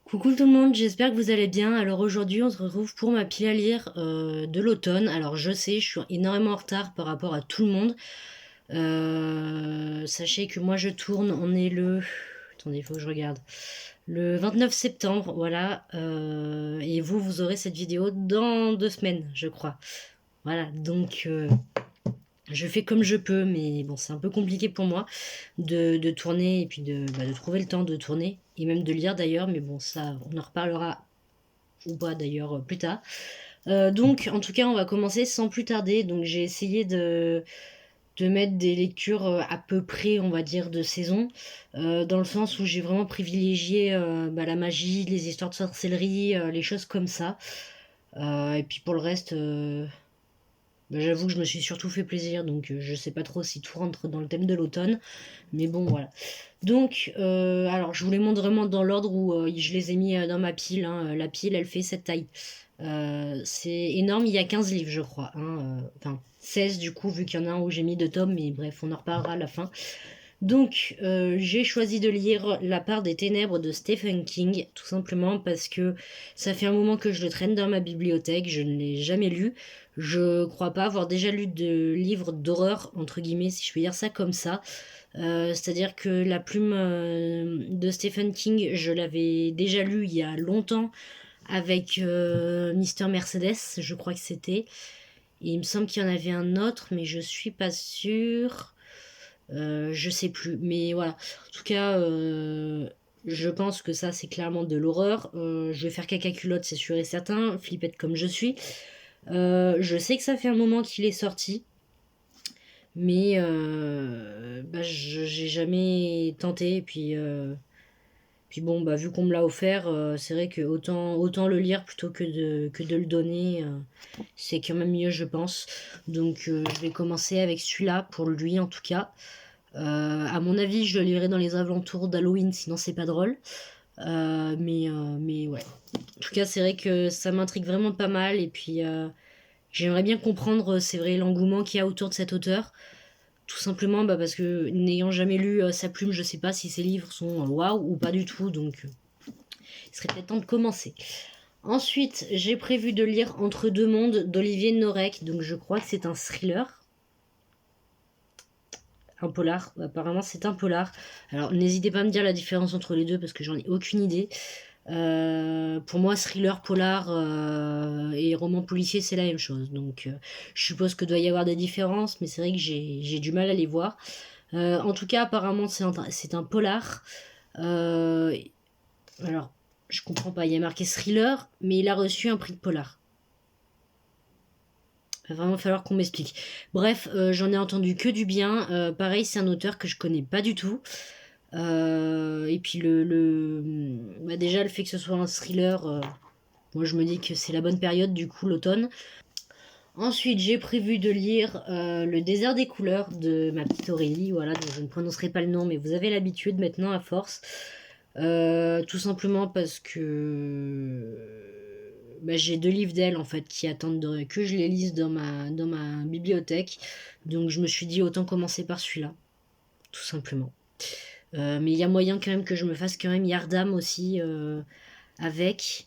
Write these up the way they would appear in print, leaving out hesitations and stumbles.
Coucou tout le monde, j'espère que vous allez bien. Alors aujourd'hui, on se retrouve pour ma pile à lire de l'automne. Alors je sais, je suis énormément en retard par rapport à tout le monde. Sachez que moi je tourne, on est le... Attendez, il faut que je regarde. Le 29 septembre, voilà. Et vous aurez cette vidéo dans 2 semaines, je crois. Voilà, donc je fais comme je peux, mais bon, c'est un peu compliqué pour moi de tourner et puis de trouver le temps de tourner. Et même de lire d'ailleurs, mais bon, ça, on en reparlera ou pas d'ailleurs plus tard. Donc en tout cas on va commencer sans plus tarder. Donc j'ai essayé de mettre des lectures à peu près on va dire de saison, dans le sens où j'ai vraiment privilégié la magie, les histoires de sorcellerie, les choses comme ça. Et puis pour le reste, j'avoue que je me suis surtout fait plaisir, donc je sais pas trop si tout rentre dans le thème de l'automne, mais bon voilà. Donc, alors je vous les montre vraiment dans l'ordre où je les ai mis dans ma pile, hein. La pile, elle fait cette taille. C'est énorme, il y a 15 livres, je crois, hein. Enfin, 16 du coup, vu qu'il y en a un où j'ai mis 2 tomes, mais bref, on en reparlera à la fin. Donc, j'ai choisi de lire La part des ténèbres de Stephen King, tout simplement parce que ça fait un moment que je le traîne dans ma bibliothèque, je ne l'ai jamais lu. Je crois pas avoir déjà lu de livres d'horreur, entre guillemets, si je peux dire ça comme ça. C'est-à-dire que La plume de Stephen King, je l'avais déjà lu il y a longtemps avec Mister Mercedes, je crois que c'était. Et il me semble qu'il y en avait un autre, mais je suis pas sûre. Je sais plus. Mais voilà. En tout cas, je pense que ça, c'est clairement de l'horreur. Je vais faire caca culotte, c'est sûr et certain. Flippette comme je suis. Je sais que ça fait un moment qu'il est sorti. Mais j'ai jamais tenté. Et puis bon, vu qu'on me l'a offert, c'est vrai que autant le lire plutôt que de le donner. C'est quand même mieux, je pense. Donc je vais commencer avec celui-là, pour lui en tout cas. À mon avis, je le lirai dans les alentours d'Halloween, sinon c'est pas drôle. Mais ouais. En tout cas, c'est vrai que ça m'intrigue vraiment pas mal. Et puis, j'aimerais bien comprendre, c'est vrai, l'engouement qu'il y a autour de cet auteur. Tout simplement parce que n'ayant jamais lu sa plume, je sais pas si ses livres sont waouh ou pas du tout. Donc, il serait peut-être temps de commencer. Ensuite, j'ai prévu de lire Entre deux mondes d'Olivier Norek. Donc, je crois que c'est un thriller. Un polar, apparemment c'est un polar. Alors n'hésitez pas à me dire la différence entre les deux parce que j'en ai aucune idée. Pour moi, thriller, polar et roman policier, c'est la même chose. Donc je suppose que doit y avoir des différences, mais c'est vrai que j'ai du mal à les voir. En tout cas, apparemment c'est un polar. Euh, alors, je comprends pas, il y a marqué thriller, mais il a reçu un prix de polar. Il va vraiment falloir qu'on m'explique. Bref, j'en ai entendu que du bien. Pareil, c'est un auteur que je connais pas du tout. Et puis déjà le fait que ce soit un thriller, moi je me dis que c'est la bonne période du coup l'automne. Ensuite j'ai prévu de lire Le désert des couleurs de ma petite Aurélie, voilà, donc je ne prononcerai pas le nom mais vous avez l'habitude maintenant à force. Tout simplement parce que j'ai 2 livres d'elle en fait qui attendent que je les lise dans ma bibliothèque. Donc je me suis dit autant commencer par celui-là, tout simplement. Mais il y a moyen quand même que je me fasse quand même Yardam aussi avec.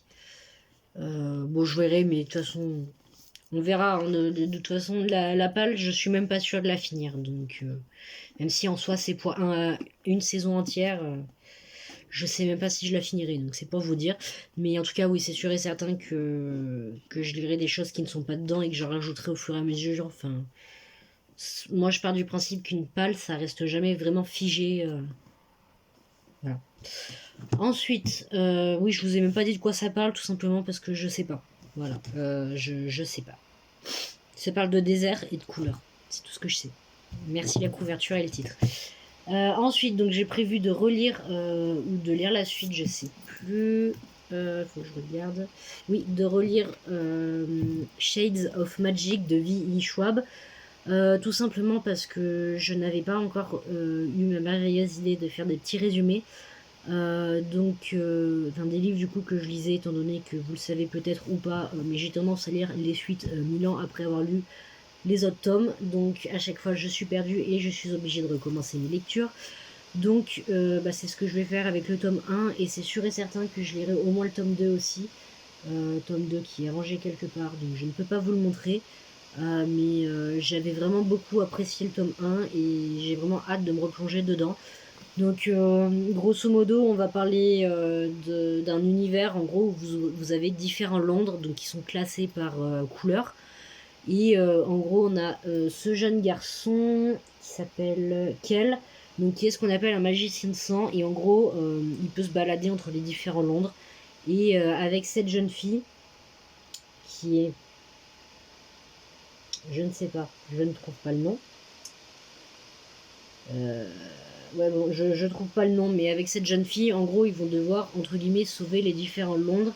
Bon, je verrai, mais de toute façon, on verra, hein. De toute façon, la palle, je suis même pas sûre de la finir. Donc, même si en soi, c'est pour une saison entière, je sais même pas si je la finirai. Donc, c'est pour vous dire. Mais en tout cas, oui, c'est sûr et certain que je lirai des choses qui ne sont pas dedans et que j'en rajouterai au fur et à mesure. Enfin, moi, je pars du principe qu'une palle, ça reste jamais vraiment figé. Voilà. Ensuite, oui, je vous ai même pas dit de quoi ça parle, tout simplement parce que je sais pas. Voilà, je sais pas. Ça parle de désert et de couleurs. C'est tout ce que je sais. Merci la couverture et le titre. Ensuite, donc j'ai prévu de relire ou de lire la suite, je sais plus. Faut que je regarde. Oui, de relire Shades of Magic de V.E. Schwab. Tout simplement parce que je n'avais pas encore eu ma merveilleuse idée de faire des petits résumés. Des livres du coup que je lisais, étant donné que vous le savez peut-être ou pas, mais j'ai tendance à lire les suites 1000 ans après avoir lu les autres tomes, donc à chaque fois je suis perdue et je suis obligée de recommencer mes lectures. Donc c'est ce que je vais faire avec le tome 1 et c'est sûr et certain que je lirai au moins le tome 2 aussi. Tome 2 qui est rangé quelque part, donc je ne peux pas vous le montrer. Mais j'avais vraiment beaucoup apprécié le tome 1 et j'ai vraiment hâte de me replonger dedans. Donc grosso modo on va parler d'un univers en gros où vous avez différents Londres donc qui sont classés par couleur. Et en gros on a ce jeune garçon qui s'appelle Kel, donc qui est ce qu'on appelle un magicien de sang, et en gros il peut se balader entre les différents Londres. Et avec cette jeune fille qui est, je ne sais pas, je ne trouve pas le nom. Ouais, bon, je trouve pas le nom, mais avec cette jeune fille, en gros, ils vont devoir, entre guillemets, sauver les différents Londres.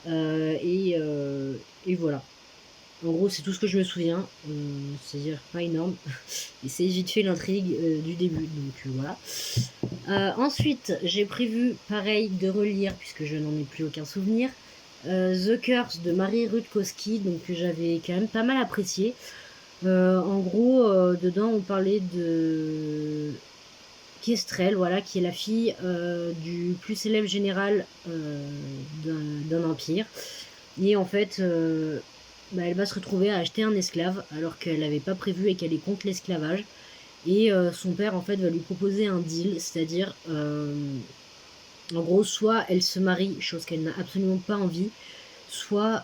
Et voilà. En gros, c'est tout ce que je me souviens. C'est-à-dire pas énorme. Et c'est vite fait l'intrigue du début. Donc voilà. Ensuite, j'ai prévu, pareil, de relire, puisque je n'en ai plus aucun souvenir, The Curse de Marie Rutkowski, donc que j'avais quand même pas mal apprécié. En gros, dedans, on parlait de Kestrel, voilà, qui est la fille du plus célèbre général d'un empire. Et en fait, elle va se retrouver à acheter un esclave alors qu'elle n'avait pas prévu et qu'elle est contre l'esclavage. Et son père, en fait, va lui proposer un deal, c'est-à-dire, en gros, soit elle se marie, chose qu'elle n'a absolument pas envie, soit,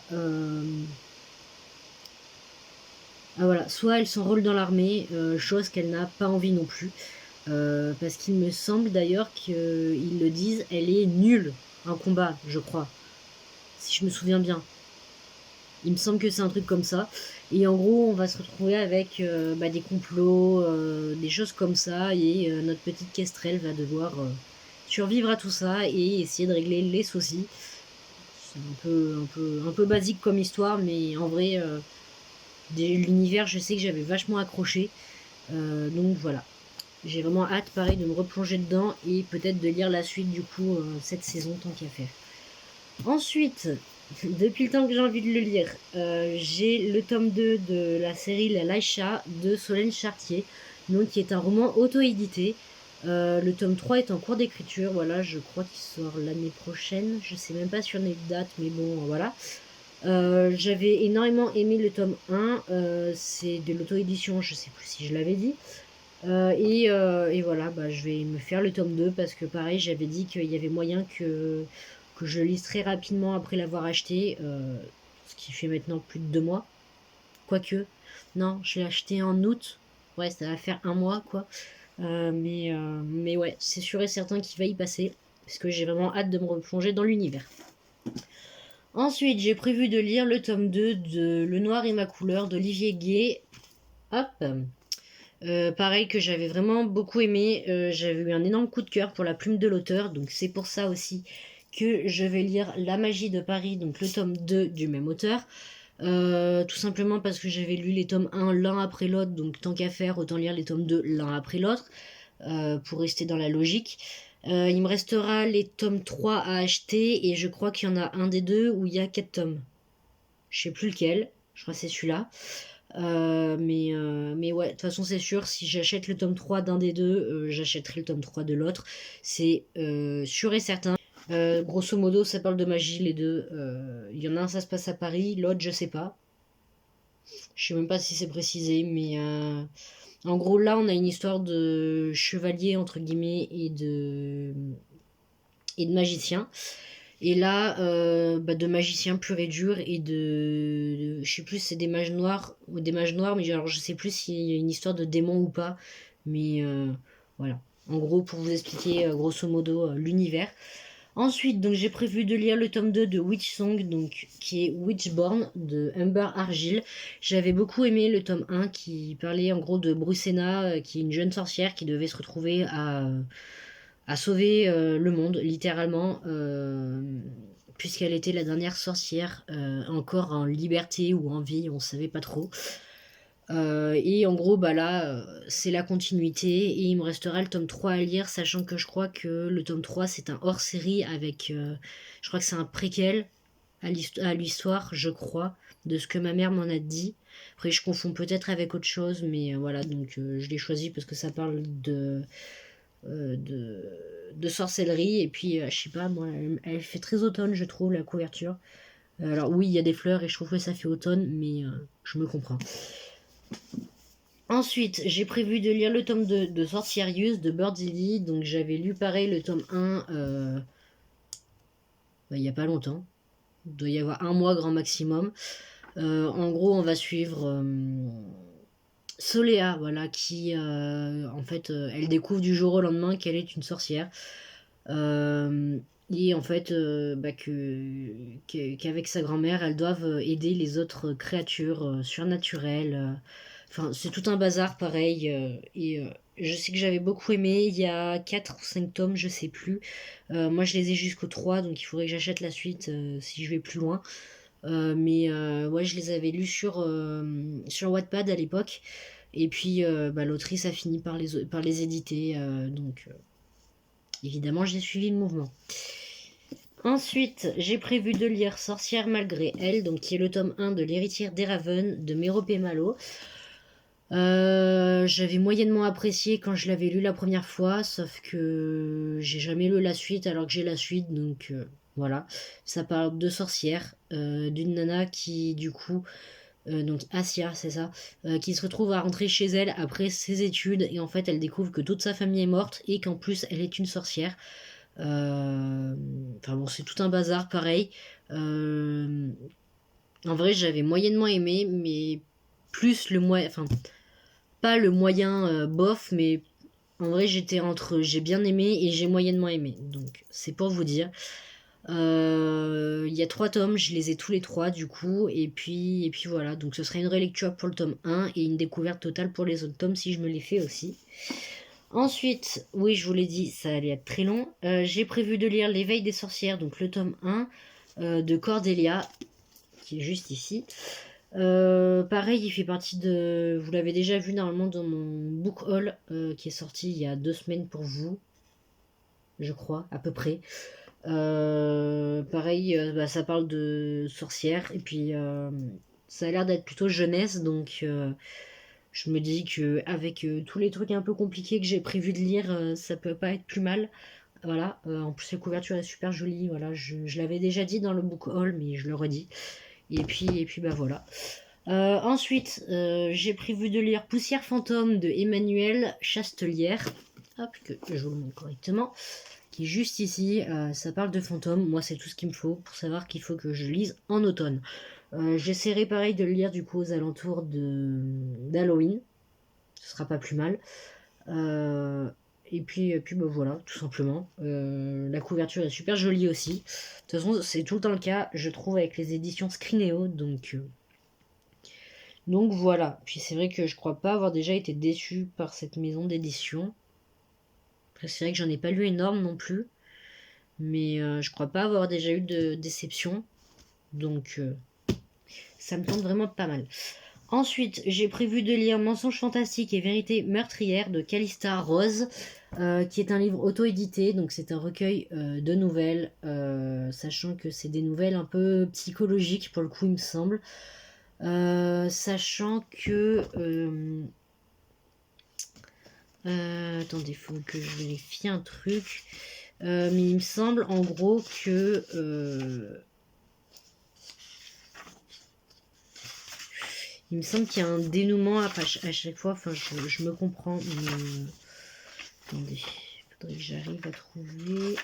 voilà, soit elle s'enrôle dans l'armée, chose qu'elle n'a pas envie non plus. Parce qu'il me semble d'ailleurs qu'ils le disent, elle est nulle en combat, je crois. Si je me souviens bien. Il me semble que c'est un truc comme ça. Et en gros, on va se retrouver avec des complots, des choses comme ça. Et notre petite Kestrel va devoir survivre à tout ça et essayer de régler les soucis. C'est un peu basique comme histoire, mais en vrai, l'univers, je sais que j'avais vachement accroché. Donc voilà. J'ai vraiment hâte, pareil, de me replonger dedans et peut-être de lire la suite, du coup, cette saison, tant qu'à faire. Ensuite, depuis le temps que j'ai envie de le lire, j'ai le tome 2 de la série La Laïcha de Solène Chartier, donc qui est un roman auto-édité. Le tome 3 est en cours d'écriture, voilà, je crois qu'il sort l'année prochaine. Je sais même pas si on a une date, mais bon, voilà. J'avais énormément aimé le tome 1, c'est de l'auto-édition, je sais plus si je l'avais dit. Et voilà, je vais me faire le tome 2 parce que pareil, j'avais dit qu'il y avait moyen que je lise très rapidement après l'avoir acheté, ce qui fait maintenant plus de 2 mois. Quoique, non, je l'ai acheté en août, ouais, ça va faire 1 mois quoi. Mais ouais, c'est sûr et certain qu'il va y passer parce que j'ai vraiment hâte de me replonger dans l'univers. Ensuite, j'ai prévu de lire le tome 2 de Le Noir et ma couleur d'Olivier Gay. Hop, pareil que j'avais vraiment beaucoup aimé, j'avais eu un énorme coup de cœur pour la plume de l'auteur, donc c'est pour ça aussi que je vais lire La magie de Paris, donc le tome 2 du même auteur. Tout simplement parce que j'avais lu les tomes 1 l'un après l'autre, donc tant qu'à faire, autant lire les tomes 2 l'un après l'autre, pour rester dans la logique. Il me restera les tomes 3 à acheter, et je crois qu'il y en a un des deux où il y a 4 tomes. Je sais plus lequel, je crois que c'est celui-là. Mais ouais, de toute façon c'est sûr, si j'achète le tome 3 d'un des deux, j'achèterai le tome 3 de l'autre. C'est sûr et certain. Grosso modo, ça parle de magie, les deux. Il y en a un, ça se passe à Paris, l'autre, je sais pas. Je sais même pas si c'est précisé, mais en gros, là, on a une histoire de chevalier, entre guillemets, et de magicien. Et là, de magicien pur et dur et je sais plus si c'est des mages noirs ou des mages noirs, mais alors je sais plus s'il y a une histoire de démon ou pas. Mais voilà. En gros, pour vous expliquer grosso modo l'univers. Ensuite, donc j'ai prévu de lire le tome 2 de Witch Song, donc qui est Witchborn de Humber Argyle. J'avais beaucoup aimé le tome 1 qui parlait en gros de Brucena, qui est une jeune sorcière qui devait se retrouver à sauver le monde, littéralement, puisqu'elle était la dernière sorcière encore en liberté ou en vie, on savait pas trop. Et en gros, là, c'est la continuité, et il me restera le tome 3 à lire, sachant que je crois que le tome 3, c'est un hors-série avec... je crois que c'est un préquel à l'histoire, je crois, de ce que ma mère m'en a dit. Après, je confonds peut-être avec autre chose, mais voilà, donc je l'ai choisi parce que ça parle de sorcellerie. Et puis, je sais pas, moi, elle fait très automne, je trouve, la couverture. Alors oui, il y a des fleurs et je trouve que ça fait automne, mais je me comprends. Ensuite, j'ai prévu de lire le tome de Sorcierius de Birdie. Donc j'avais lu pareil le tome 1 il n'y a pas longtemps. Il doit y avoir un mois grand maximum. En gros, on va suivre Solea, voilà, qui en fait, elle découvre du jour au lendemain qu'elle est une sorcière. Et en fait, qu'avec sa grand-mère, elles doivent aider les autres créatures surnaturelles. Enfin, c'est tout un bazar pareil. Et je sais que j'avais beaucoup aimé. Il y a 4 ou 5 tomes, je sais plus. Moi, je les ai jusqu'au 3, donc il faudrait que j'achète la suite si je vais plus loin. Mais ouais, je les avais lus sur Wattpad à l'époque. Et puis l'autrice a fini par les éditer. Donc évidemment, j'ai suivi le mouvement. Ensuite, j'ai prévu de lire Sorcière malgré elle, donc qui est le tome 1 de l'héritière d'Eraven de Merope Malo. J'avais moyennement apprécié quand je l'avais lu la première fois, sauf que j'ai jamais lu la suite alors que j'ai la suite, donc voilà. Ça parle de sorcières, d'une nana qui du coup, donc Asia c'est ça, qui se retrouve à rentrer chez elle après ses études et en fait elle découvre que toute sa famille est morte et qu'en plus elle est une sorcière. Enfin bon, c'est tout un bazar pareil. En vrai j'avais moyennement aimé, mais plus le moyen, enfin pas le moyen bof, mais en vrai j'étais entre j'ai bien aimé et j'ai moyennement aimé. Donc c'est pour vous dire. Il y a 3 tomes, je les ai tous les 3 du coup. Et puis voilà, donc ce serait une relecture pour le tome 1 et une découverte totale pour les autres tomes si je me les fais aussi. Ensuite, oui je vous l'ai dit, ça allait être très long. J'ai prévu de lire L'éveil des sorcières, donc le tome 1 de Cordelia, qui est juste ici. Pareil, il fait partie de... Vous l'avez déjà vu normalement dans mon book haul qui est sorti il y a 2 semaines pour vous, je crois, à peu près. Pareil, ça parle de sorcières et puis ça a l'air d'être plutôt jeunesse, donc je me dis que avec tous les trucs un peu compliqués que j'ai prévu de lire, ça peut pas être plus mal. Voilà, en plus la couverture est super jolie, voilà, je l'avais déjà dit dans le book haul, mais je le redis. Et puis voilà. Ensuite, j'ai prévu de lire Poussière fantôme de Emmanuel Chastelière. Hop, que je vous le montre correctement. Qui est juste ici. Ça parle de fantômes. Moi, c'est tout ce qu'il me faut pour savoir qu'il faut que je lise en automne. J'essaierai pareil de le lire du coup aux alentours d'Halloween. Ce sera pas plus mal. Et puis voilà, tout simplement. La couverture est super jolie aussi. De toute façon, c'est tout le temps le cas, je trouve, avec les éditions Scrineo. Donc voilà. Puis c'est vrai que je crois pas avoir déjà été déçue par cette maison d'édition. Après, c'est vrai que j'en ai pas lu énorme non plus. Mais je crois pas avoir déjà eu de déception. Donc ça me tente vraiment pas mal. Ensuite, j'ai prévu de lire Mensonges fantastiques et vérités meurtrières de Calista Rose, qui est un livre auto-édité, donc c'est un recueil de nouvelles, sachant que c'est des nouvelles un peu psychologiques pour le coup, il me semble. Sachant que... attendez, faut que je vérifie un truc. Mais il me semble en gros que... il me semble qu'il y a un dénouement à chaque fois. Enfin, je me comprends. Mais... attendez, il faudrait que j'arrive à trouver...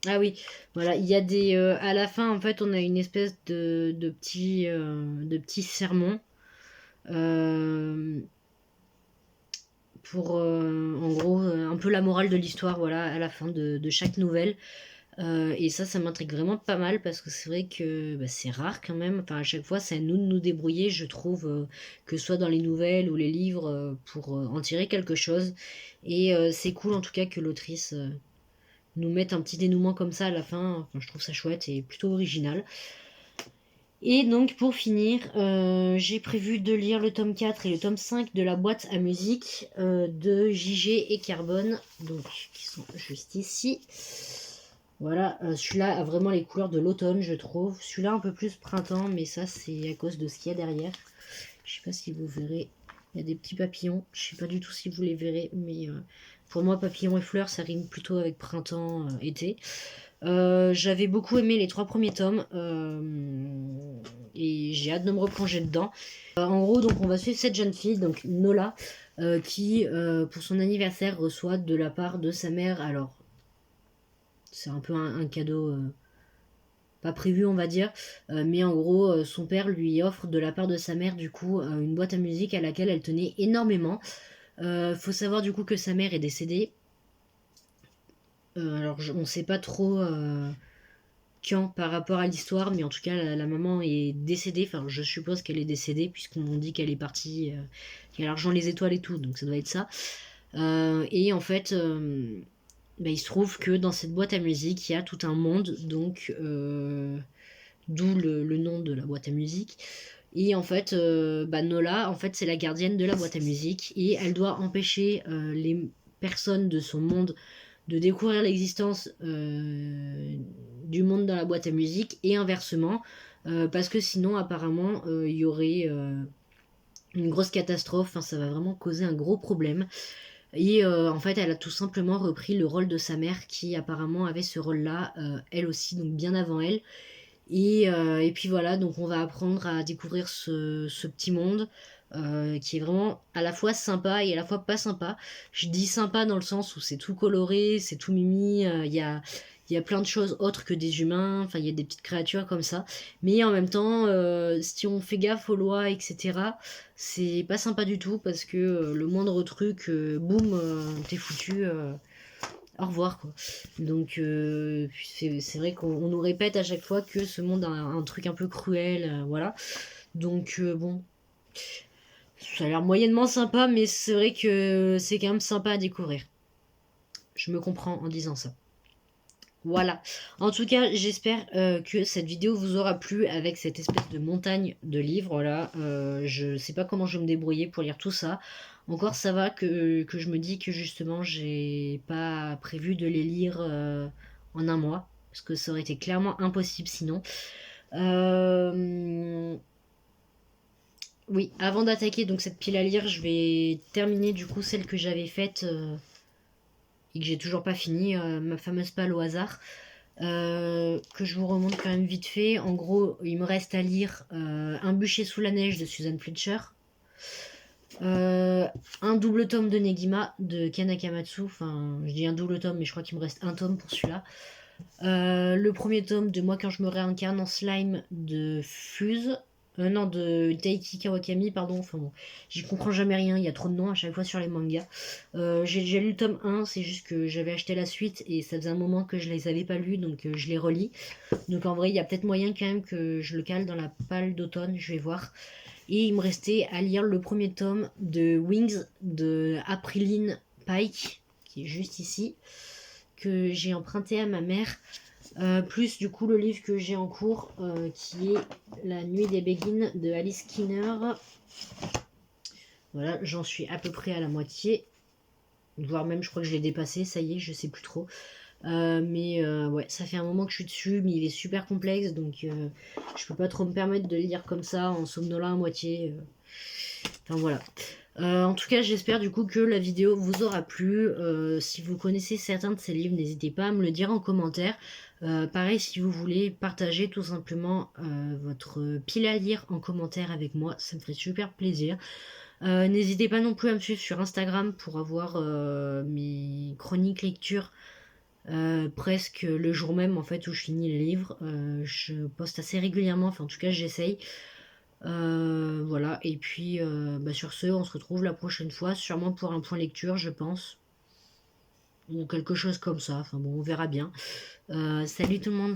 Ah oui, voilà, il y a des... à la fin, en fait, on a une espèce de petit sermon. Pour, en gros, un peu la morale de l'histoire, voilà, à la fin de chaque nouvelle. Et ça m'intrigue vraiment pas mal parce que c'est vrai que c'est rare quand même. Enfin, à chaque fois, c'est à nous de nous débrouiller, je trouve, que ce soit dans les nouvelles ou les livres, pour en tirer quelque chose. Et c'est cool en tout cas que l'autrice nous mette un petit dénouement comme ça à la fin. Enfin, je trouve ça chouette et plutôt original. Et donc pour finir, j'ai prévu de lire le tome 4 et le tome 5 de la boîte à musique de JG et Carbone, donc qui sont juste ici. Voilà, celui-là a vraiment les couleurs de l'automne, je trouve. Celui-là un peu plus printemps, mais ça c'est à cause de ce qu'il y a derrière. Je sais pas si vous verrez. Il y a des petits papillons. Je sais pas du tout si vous les verrez, mais pour moi, papillons et fleurs, ça rime plutôt avec printemps, été. J'avais beaucoup aimé les 3 premiers tomes et j'ai hâte de me replonger dedans. En gros, donc on va suivre cette jeune fille, donc Nola, qui pour son anniversaire reçoit de la part de sa mère. Alors, c'est un peu un cadeau pas prévu, on va dire, mais en gros, son père lui offre de la part de sa mère, du coup, une boîte à musique à laquelle elle tenait énormément. Faut savoir du coup que sa mère est décédée. Alors, on sait pas trop quand par rapport à l'histoire, mais en tout cas, la maman est décédée. Enfin, je suppose qu'elle est décédée, puisqu'on dit qu'elle est partie, qu'elle a rejoint les étoiles et tout, donc ça doit être ça. Et en fait, bah, il se trouve que dans cette boîte à musique, il y a tout un monde, donc d'où le nom de la boîte à musique. Et en fait, bah, Nola, en fait, c'est la gardienne de la boîte à musique et elle doit empêcher les personnes de son monde de découvrir l'existence du monde dans la boîte à musique et inversement, parce que sinon, apparemment, il y aurait une grosse catastrophe. Enfin, ça va vraiment causer un gros problème. Et en fait, elle a tout simplement repris le rôle de sa mère qui apparemment avait ce rôle-là, elle aussi, donc bien avant elle. Et puis voilà, donc on va apprendre à découvrir ce petit monde qui est vraiment à la fois sympa et à la fois pas sympa. Je dis sympa dans le sens où c'est tout coloré, c'est tout mimi, il y a plein de choses autres que des humains, enfin il y a des petites créatures comme ça. Mais en même temps, si on fait gaffe aux lois, etc., c'est pas sympa du tout parce que le moindre truc, boum, t'es foutu. Au revoir quoi. Donc c'est vrai qu'on nous répète à chaque fois que ce monde a un truc un peu cruel, voilà. Donc bon, ça a l'air moyennement sympa, mais c'est vrai que c'est quand même sympa à découvrir. Je me comprends en disant ça. Voilà. En tout cas, j'espère que cette vidéo vous aura plu avec cette espèce de montagne de livres là. Je sais pas comment je vais me débrouiller pour lire tout ça. Encore ça va que je me dis que justement j'ai pas prévu de les lire en un mois. Parce que ça aurait été clairement impossible sinon. Oui, avant d'attaquer donc cette pile à lire, je vais terminer du coup celle que j'avais faite et que j'ai toujours pas fini, ma fameuse palle au hasard. Que je vous remonte quand même vite fait. En gros, il me reste à lire Un bûcher sous la neige de Susan Fletcher, un double tome de Negima de Ken Akamatsu. Enfin, je dis un double tome, mais je crois qu'il me reste un tome pour celui-là. Le premier tome de Moi quand je me réincarne en slime de Fuse. Non, de Taiki Kawakami, pardon. Enfin bon, j'y comprends jamais rien, il y a trop de noms à chaque fois sur les mangas. J'ai déjà lu le tome 1, c'est juste que j'avais acheté la suite et ça faisait un moment que je les avais pas lus, donc je les relis. Donc en vrai, il y a peut-être moyen quand même que je le cale dans la palle d'automne, je vais voir. Et il me restait à lire le premier tome de Wings de Apriline Pike, qui est juste ici, que j'ai emprunté à ma mère. Plus du coup le livre que j'ai en cours qui est La nuit des Béguines de Alice Skinner. Voilà, j'en suis à peu près à la moitié, voire même je crois que je l'ai dépassé, ça y est, je sais plus trop. Mais ouais, ça fait un moment que je suis dessus, mais il est super complexe, donc je peux pas trop me permettre de le lire comme ça en somnolant à moitié. Enfin voilà. En tout cas, j'espère du coup que la vidéo vous aura plu. Si vous connaissez certains de ces livres, n'hésitez pas à me le dire en commentaire. Pareil, si vous voulez partager tout simplement votre pile à lire en commentaire avec moi, ça me ferait super plaisir. N'hésitez pas non plus à me suivre sur Instagram pour avoir mes chroniques lecture presque le jour même en fait où je finis les livres. Je poste assez régulièrement, enfin en tout cas j'essaye. Voilà, et puis bah, sur ce, on se retrouve la prochaine fois, sûrement pour un point lecture, je pense. Ou quelque chose comme ça, enfin bon, on verra bien. Salut tout le monde!